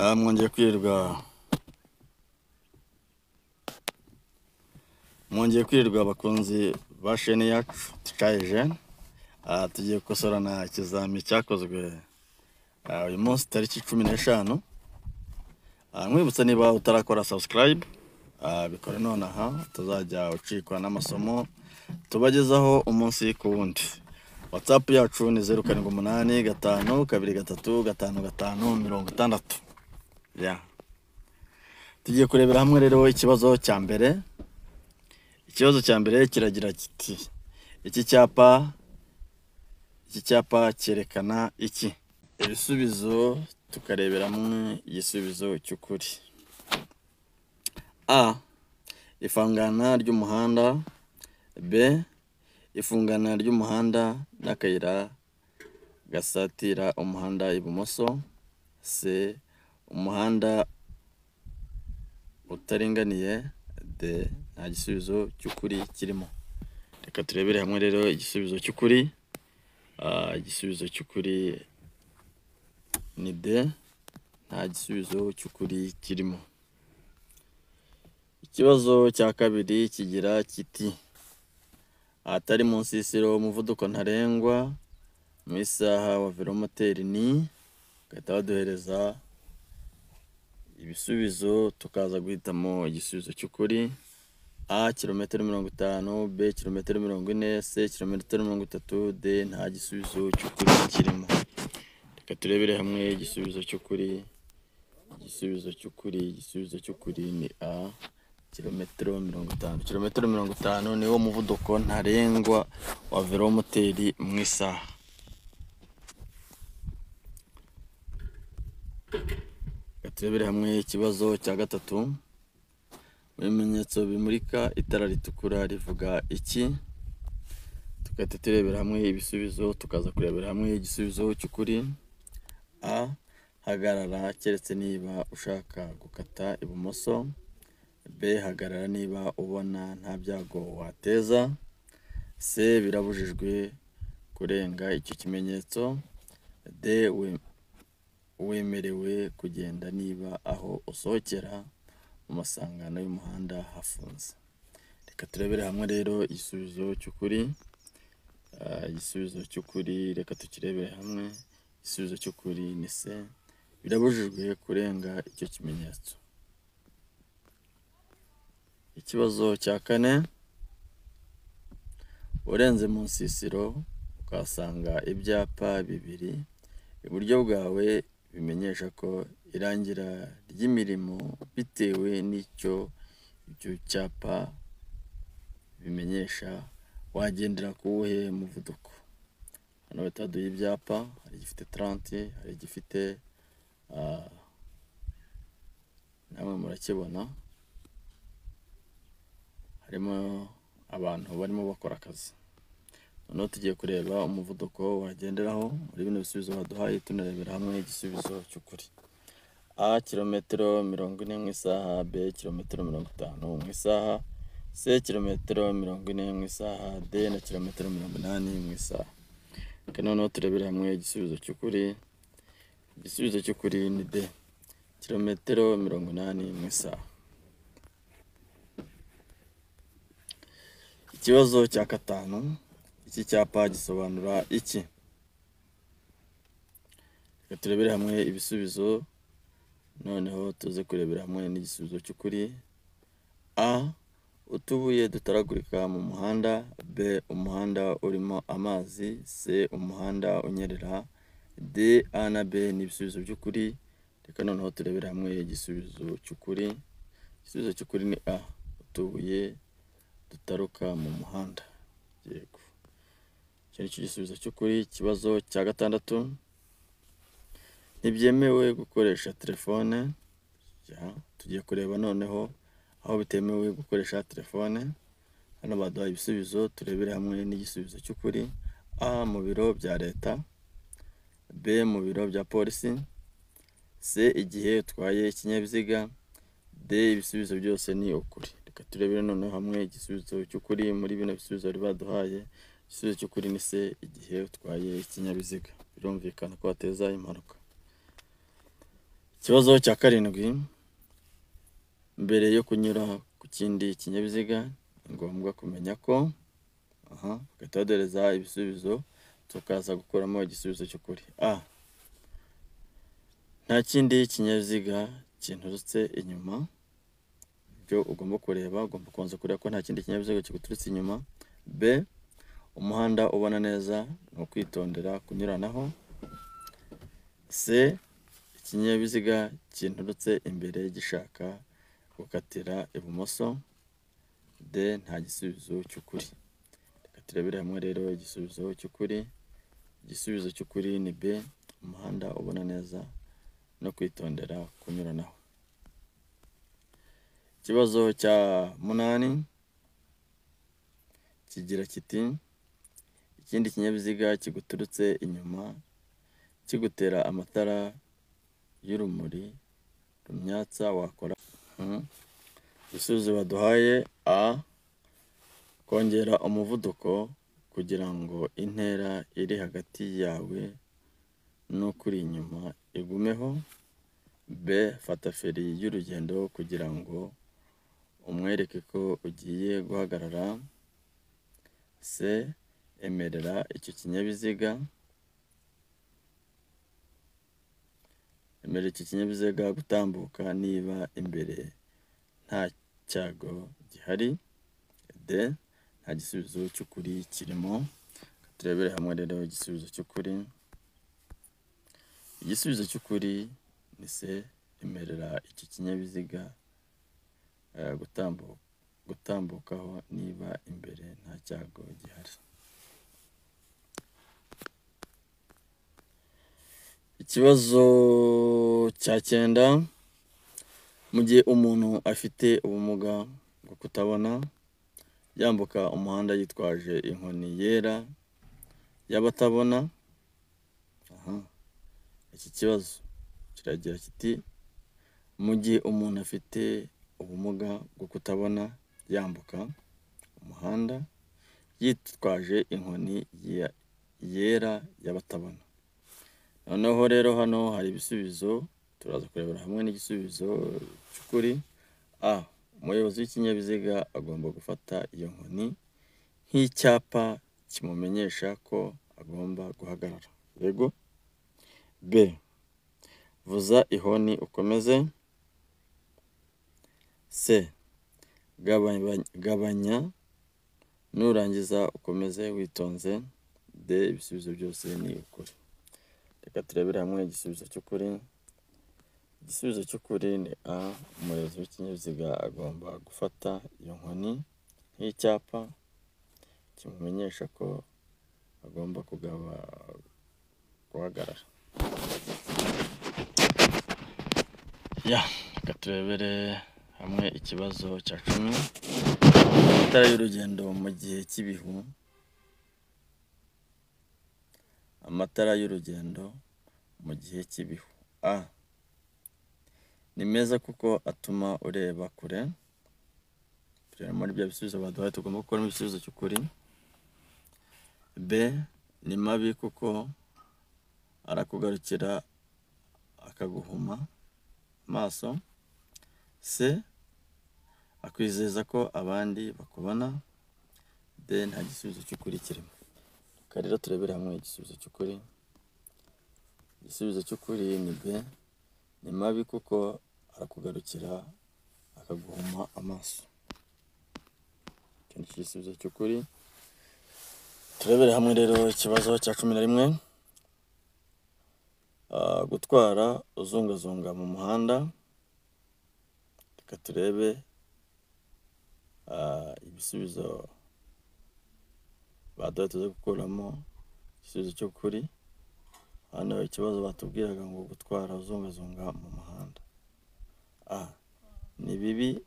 Mwongeye kwirirwa abakunzi ba shene yacu Tucaye. Tugiye gukosorana ikizami cyakozwe uyu munsi tariki 15. Mwibutsa niba utarakora subscribe, bikore nonaha tuzajya ucikwa n'amasomo tubagezaho umunsi ku wundi. WhatsApp yacu ni 0785235556. Tugiye kurebera hamwe rero ikibazo cya mbere. Ikibazo cya mbere kiragira kiti: iki cyapa cyerekana iki? Ibisubizo tukarebera hamwe igisubizo cy'ukuri. A. Ifungana ry'umuhanda. B. Ifungana ry'umuhanda n'akayira gasatira umuhanda ibumoso. C. Umuhanda utaringaniye. D. Nta gisubizo cy'ukuri kirimo. Reka turebere hamwe rero igisubizo cy'ukuri. Igisubizo cy'ukuri ni D. Nta gisubizo cy'ukuri kirimo. Ikibazo cya kabiri kigira kiti: ahatari mu nsisiro umuvuduko ntarengwa mu isaha wa velomoteri ni. Gahita baduhereza ibisubizo tukaza guhitamo igisubizo cy'ukuri. A. Kilometero 50. B. Kilometero 40. C. Kilometero 30. D. Nta gisubizo cy'ukuri kirimo. Reka turebere hamwe igisubizo cy'ukuri. Igisubizo cy'ukuri ni A. Kilometero 50. Kilometero 50 niwo muvuduko ntarengwa wa velomoteri mu isaha. Turebere hamwe ikibazo cya gatatu. Ibimenyetso bimurika itara ritukura rivuga iki? Tukahita turebera hamwe ibisubizo tukaza kurebera hamwe igisubizo cy'ukuri. A. Hagarara keretse niba ushaka gukata ibumoso. B. Hagarara niba ubona nta byago wateza. C. Birabujijwe kurenga icyo kimenyetso. D. Wemerewe kugenda niba aho usohokera mu masangano y'umuhanda hafunze. Reka turebere hamwe rero igisubizo cy'ukuri. Igisubizo cy'ukuri reka tukirebere hamwe. Igisubizo cy'ukuri ni C. Birabujijwe kurenga icyo kimenyetso. Ikibazo cya kane. Urenze mu nsisiro ukahasanga ibyapa bibiri iburyo bwawe bimenyesha ko irangira ry'imirimo bitewe n'icyo ibyo cyapa bimenyesha, wagendera ku wuhe muvuduko? Hano bataduye ibyapa, hari igifite 30, hari igifite namwe murakibona, harimo abantu barimo bakora akazi. Noneho tugiye kureba umuvuduko wagenderaho muri bino bisubizo baduhaye, tunarebera hamwe igisubizo cy'ukuri. A. Kilometero 40 mu isaha. B. Kilometero 50 mu isaha. C. Kilometero 40 mu isaha. D. Na kilometero 80 mu isaha. Reka noneho turebere hamwe igisubizo cy'ukuri. Igisubizo cy'ukuri ni D. Kilometero 80 mu isaha. Ikibazo cya gatanu. Iki cyapa gisobanura iki? Reka turebere hamwe ibisubizo, noneho tuze kurebera hamwe n'igisubizo cy'ukuri. A. Utubuye dutaragurika mu muhanda. B. Umuhanda urimo amazi. C. Umuhanda unyerera. D. A na B ni ibisubizo by'ukuri. Reka noneho turebere hamwe igisubizo cy'ukuri. Igisubizo cy'ukuri ni A. Utubuye dutaruka mu muhanda. Yego, icyo ni cyo gisubizo cy'ukuri. Ikibazo cya gatandatu. Ntibyemewe gukoresha telefone. Tugiye kureba noneho aho bitemewe gukoresha telefone. Hano baduha ibisubizo, turebere hamwe n'igisubizo cy'ukuri. A. Mu biro bya leta. B. Mu biro bya polisi. C. Igihe utwaye ikinyabiziga. D. Ibisubizo byose ni ukuri. Reka turebere noneho hamwe igisubizo cy'ukuri muri bino bisubizo bari baduhaye. Igisubizo cy'ukuri ni C. Igihe utwaye ikinyabiziga. Birumvikana ko wateza impanuka. Ikibazo cya karindwi, mbere yo kunyura ku kindi kinyabiziga ni ngombwa kumenya ko bagahita baduhereza ibisubizo tukaza gukuramo igisubizo cy'ukuri. Nta kindi kinyabiziga kinturutse inyuma. Ibyo ugomba kureba, ugomba kubanza kureba ko nta kindi kinyabiziga kiguturutse inyuma. B, umuhanda ubona neza ni ukwitondera kunyuranaho. C, ikinyabiziga kinturutse imbere gishaka gukatira ibumoso. D, nta gisubizo cy'ukuri. Reka turebere hamwe rero igisubizo cy'ukuri. Igisubizo cy'ukuri ni B, umuhanda ubona neza no kwitondera kunyuranaho. Ikibazo cya 8 kigira kiti, ikindi kinyabiziga kiguturutse inyuma kigutera amatara y'urumuri rumyatsa wakora. Ibisubizo baduhaye: A, kongera umuvuduko kugira ngo intera iri hagati yawe n'ukuri inyuma igumeho. B, fata feri y'urugendo kugira ngo umwereke ko ugiye guhagarara. C, emerera icyo kinyabiziga gutambuka niba imbere nta cyago gihari. D, nta gisubizo cy'ukuri kirimo. Turebere hamwe rero igisubizo cy'ukuri. Igisubizo cy'ukuri ni C, emerera iki kinyabiziga gutambukaho niba imbere nta cyago gihari. Ikibazo cya 9, mu gihe umuntu afite ubumuga bwo kutabona yambuka umuhanda yitwaje inkoni yera y'abatabona. Iki kibazo kiragira kiti, mu gihe umuntu afite ubumuga bwo kutabona yambuka umuhanda yitwaje inkoni yera y'abatabona. Noneho rero hano hari ibisubizo, turaza kurebera hamwe n'igisubizo cy'ukuri. A, umuyobozi w'ikinyabiziga agomba gufata iyo nkoni nk'icyapa kimumenyesha ko agomba guhagarara. Yego. B, vuza ihoni ukomeze. C, gabanya nurangiza ukomeze witonze. D, ibisubizo byose ni ukuri. Reka turebere hamwe igisubizo cy'ukuri. Igisubizo cy'ukuri ni A, umuyobozi w'ikinyabiziga agomba gufata iyo nkoni nk'icyapa kimumenyesha ko agomba guhagarara. Reka turebere hamwe ikibazo cya 10, amatara y'urugendo mu gihe cy'ibihu. Amatara y'urugendo mu gihe cy'ibihu. A, ni meza kuko atuma ureba kure. Tureba muri bya bisubizo baduhaye tugomba gukuramo ibisubizo cy'ukuri. B, ni mabi kuko arakugarukira akaguhuma amaso. C, akwizeza ko abandi bakubona. D, nta gisubizo cy'ukuri kirimo. Reka rero turebere hamwe igisubizo cy'ukuri. Igisubizo cy'ukuri ni B, ni mabi kuko arakugarukira akaguhuma amaso. Iki ni igisubizo cy'ukuri. Turebere hamwe rero ikibazo cya 11, gutwara uzungazunga mu muhanda. Reka turebe ibisubizo baduhaye tuze gukuramo igisubizo cy'ukuri. Hano ikibazo batubwiraga ngo gutwara uzungazunga mu muhanda. A, ni bibi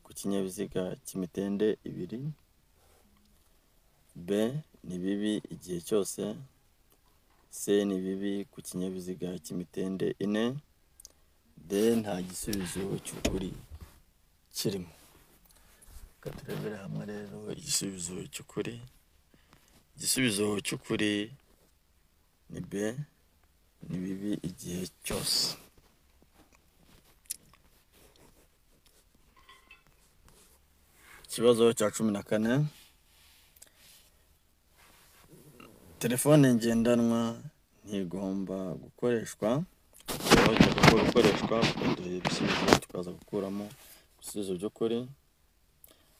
ku kinyabiziga cy'imitende ibiri. B, ni bibi igihe cyose. C, ni bibi ku kinyabiziga cy'imitende 4. D, nta gisubizo cy'ukuri kirimo. Reka turebere hamwe rero igisubizo cy'ukuri. Igisubizo cy'ukuri ni B, ni bibi igihe cyose. Ikibazo cya 14, telefone ngendanwa ntigomba gukoreshwa. Ikibazo cyagomba gukoreshwa kuduha ibisubizo tukaza gukuramo ibisubizo by'ukuri.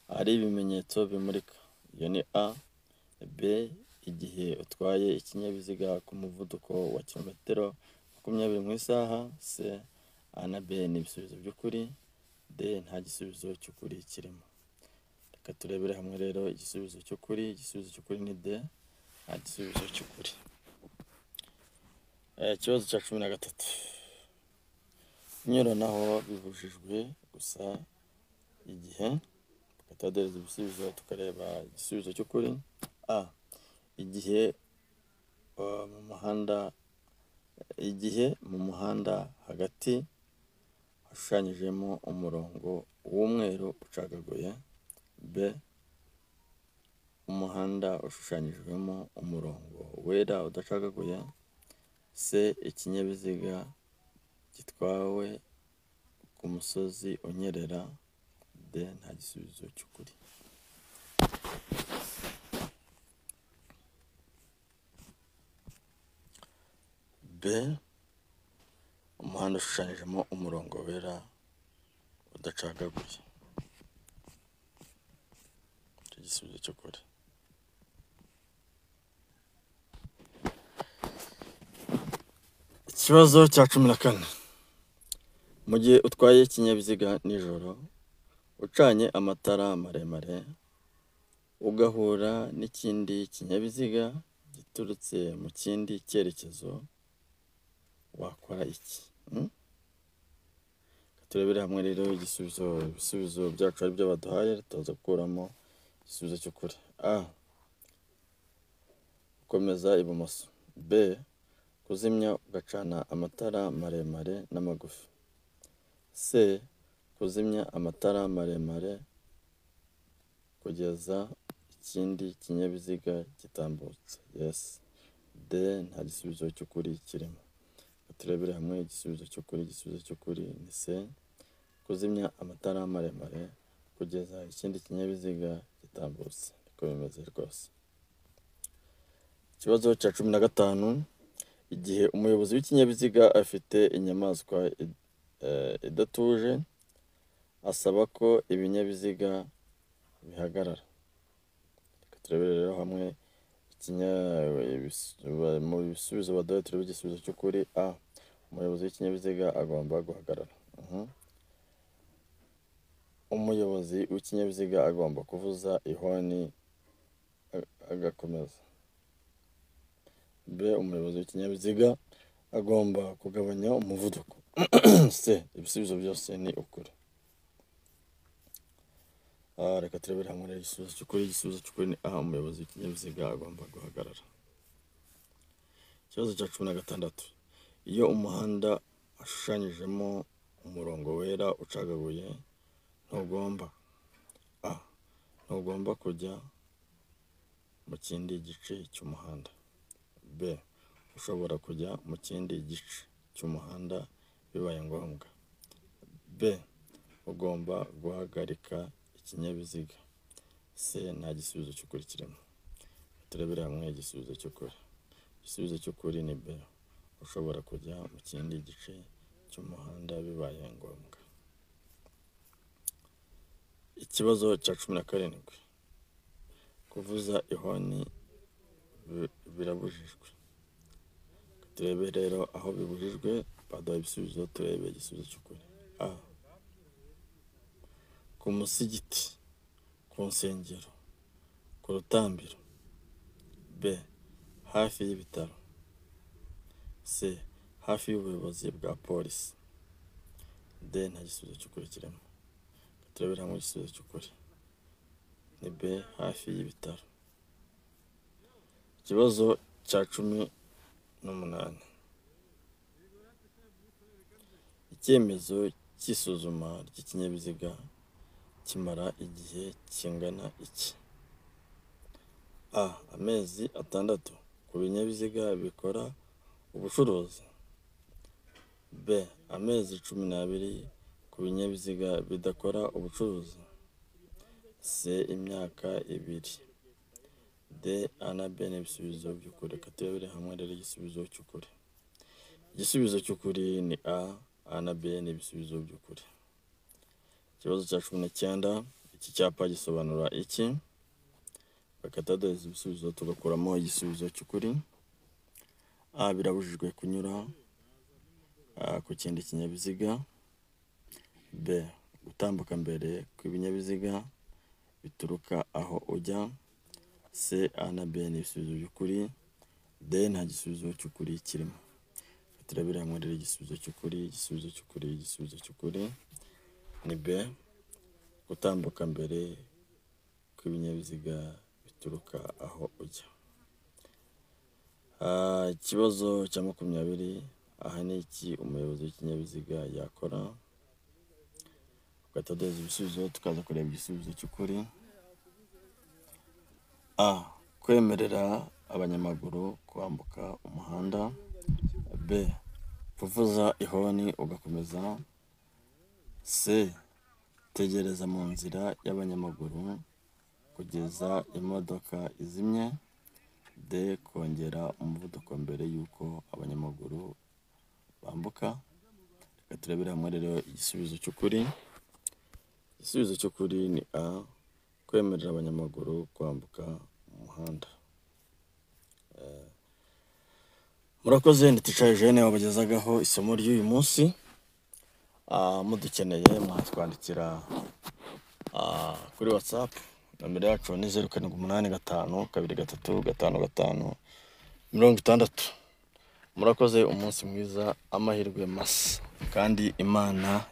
Hari ibimenyetso bimurika, iyo ni A. B, igihe utwaye ikinyabiziga ku muvuduko wa kilometero 20 mu isaha. C, A na B ni ibisubizo by'ukuri. D, nta gisubizo cy'ukuri kirimo. Reka turebere hamwe rero igisubizo cy'ukuri. Igisubizo cy'ukuri ni D, nta gisubizo cy'ukuri. Ikibazo cya 13, kunyuranaho bibujijwe gusa igihe. Tukaduhereza ibisubizo tukareba igisubizo cy'ukuri. A, igihe mu muhanda hagati hashushanyijemo umurongo w'umweru ucagaguye. B, umuhanda ushushanyijwemo umurongo wera udacagaguye. C, ikinyabiziga gitwawe ku musozi unyerera. D, nta gisubizo cy'ukuri. B, umuhanda ushushanyijemo umurongo wera udacagaguye. Icyo gisubizo cy'ukuri. Ikibazo cya 14, mu gihe utwaye ikinyabiziga nijoro ucanye amatara maremare ugahura n'ikindi kinyabiziga giturutse mu kindi cyerekezo, wakora iki? Turebere hamwe rero ibisubizo byacu ari byo baduhaye, tuza gukuramo igisubizo cy'ukuri. A, gukomeza ibumoso. B, kuzimya ugacana amatara maremare n'amagufi. C, kuzimya amatara maremare kugeza ikindi kinyabiziga gitambutse. Yes. D, nta gisubizo cy'ukuri kirimo. Turebere hamwe igisubizo cy'ukuri. Igisubizo cy'ukuri ni C, kuzimya amatara maremare kugeza ikindi kinyabiziga gitambutse. Niko bimeze rwose. Ikibazo cya 15, igihe umuyobozi w'ikinyabiziga afite inyamaswa idatuje asaba ko ibinyabiziga bihagarara. Reka turebere rero hamwe mu bisubizo baduhaye, turebe igisubizo cy'ukuri. A, umuyobozi w'ikinyabiziga agomba guhagarara. Umuyobozi w'ikinyabiziga agomba kuvuza ihoni agakomeza. B, umuyobozi w'ikinyabiziga agomba kugabanya umuvuduko. C, ibisubizo byose ni ukuri. Reka turebere hamwe rero igisubizo cy'ukuri. Igisubizo cy'ukuri ni A, umuyobozi w'ikinyabiziga agomba guhagarara. Ikibazo cya 16, iyo umuhanda hashushanyijemo umurongo wera ucagaguye ntugomba kujya mu kindi gice cy'umuhanda. B, ushobora kujya mu kindi gice cy'umuhanda bibaye ngombwa. B, ugomba guhagarika ikinyabiziga. C, nta gisubizo cy'ukuri kirimo. Turebere hamwe igisubizo cy'ukuri. Igisubizo cy'ukuri ni B, ushobora kujya mu kindi gice cy'umuhanda bibaye ngombwa. Ikibazo cya 17, kuvuza ihoni birabujijwe. Turebe rero aho bibujijwe, baduha ibisubizo, turebe igisubizo cy'ukuri. A, ku musigiti, ku nsengero, ku rutambiro. B, hafi y'ibitaro. C, hafi y'ubuyobozi bwa polisi. D, nta gisubizo cy'ukuri kirimo. Turebere hamwe igisubizo cy'ukuri. Ni B, hafi y'ibitaro. Ikibazo cya 18, icyemezo cy'isuzuma ry'ikinyabiziga kimara igihe kingana iki? A, amezi 6 ku binyabiziga bikora ubucuruzi. B, amezi 12 ku binyabiziga bidakora ubucuruzi. C imyaka 2. D A na B ni ibisubizo by'ukuri. Reka turebere hamwe rero igisubizo cy'ukuri. Igisubizo cy'ukuri ni A na B ni ibisubizo by'ukuri. Ikibazo cya 19, iki cyapa gisobanura iki? Reka tudoze ibisubizo tugakuramo igisubizo cy'ukuri. A, birabujijwe kunyura ku kindi kinyabiziga. B, gutambuka mbere kw'ibinyabiziga bituruka aho ujya. C, A na B ni ibisubizo by'ukuri. D, nta gisubizo cy'ukuri kirimo. Turebere hamwe rero igisubizo cy'ukuri. Igisubizo cy'ukuri ni B, gutambuka mbere kw'ibinyabiziga bituruka aho ujya. Ikibazo cya 20, aha ni iki umuyobozi w'ikinyabiziga yakora? Tudoze ibisubizo tukaza kureba igisubizo cy'ukuri. A, kwemerera abanyamaguru kwambuka umuhanda. B, kuvuza ihoni ugakomeza. C, tegereza mu nzira y'abanyamaguru kugeza imodoka izimye. D, kongera umuvuduko mbere y'uko abanyamaguru bambuka. Reka turebere hamwe rero igisubizo cy'ukuri. Igisubizo cy'ukuri ni A, kwemerera abanyamaguru kwambuka umuhanda. Murakoze, ni Teacher Eugene wabagezagaho isomo ry'uyu munsi. Mudukeneye mwatwandikira kuri WhatsApp. Nomero yacu ni 0785235560. Murakoze, umunsi mwiza, amahirwe masa, kandi Imana